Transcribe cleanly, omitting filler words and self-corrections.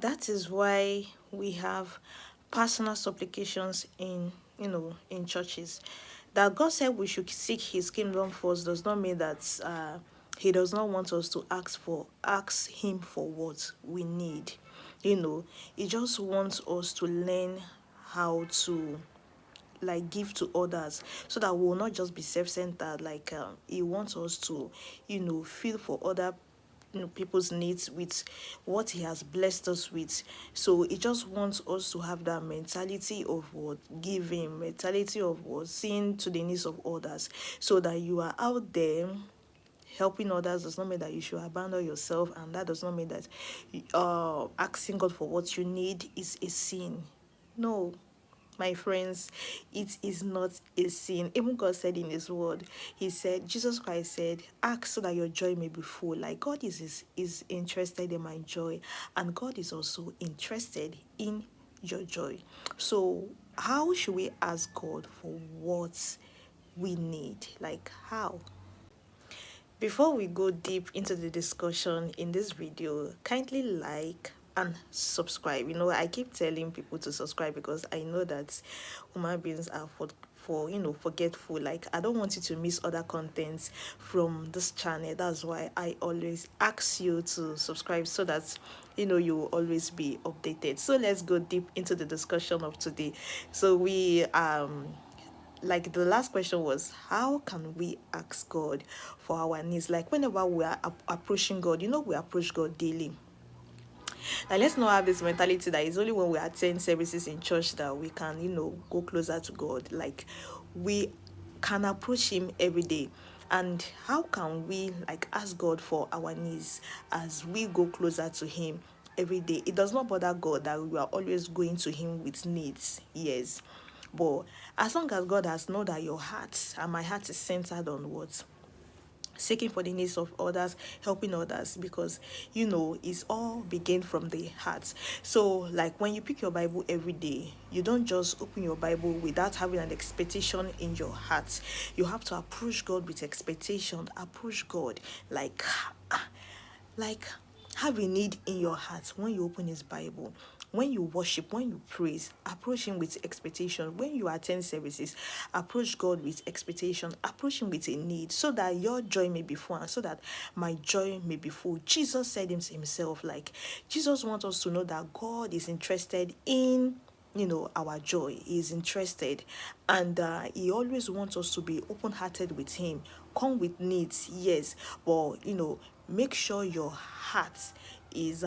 That is why we have personal supplications in in churches. That God said we should seek His kingdom first does not mean that He does not want us to ask Him for what we need. He just wants us to learn how to give to others, so that we will not just be self-centered. He wants us to feel for other people's needs with what he has blessed us with. So he just wants us to have that mentality of what giving, mentality of what seeing to the needs of others, so that you are out there helping others. Does not mean that you should abandon yourself, and that does not mean that asking God for what you need is a sin. No, my friends, it is not a sin. Even God said in His word, He said, Jesus Christ said, ask so that your joy may be full. Like God is interested in my joy, and God is also interested in your joy. So how should we ask God for what we need? Like how? Before we go deep into the discussion in this video, kindly like and subscribe. I keep telling people to subscribe because I know that human beings are for forgetful. Like, I don't want you to miss other contents from this channel. That's why I always ask you to subscribe, so that you will always be updated. So let's go deep into the discussion of today. So we like the last question was, how can we ask God for our needs? Like, whenever we are approaching God, we approach God daily. Now, let's not have this mentality that it's only when we attend services in church that we can go closer to God. Like, we can approach Him every day. And how can we ask God for our needs as we go closer to Him every day? It does not bother God that we are always going to Him with needs, yes, but as long as God has known that your heart and my heart is centered on what? Seeking for the needs of others, helping others, because it's all begin from the heart. So, like, when you pick your Bible every day, you don't just open your Bible without having an expectation in your heart. You have to approach God with expectation. Approach God like have a need in your heart. When you open His Bible, when you worship, when you praise, approach Him with expectation. When you attend services, approach God with expectation. Approach Him with a need, so that your joy may be full, and so that my joy may be full. Jesus said Himself, like, Jesus wants us to know that God is interested in our joy. He is interested, and He always wants us to be open-hearted with Him. Come with needs, yes, but make sure your heart is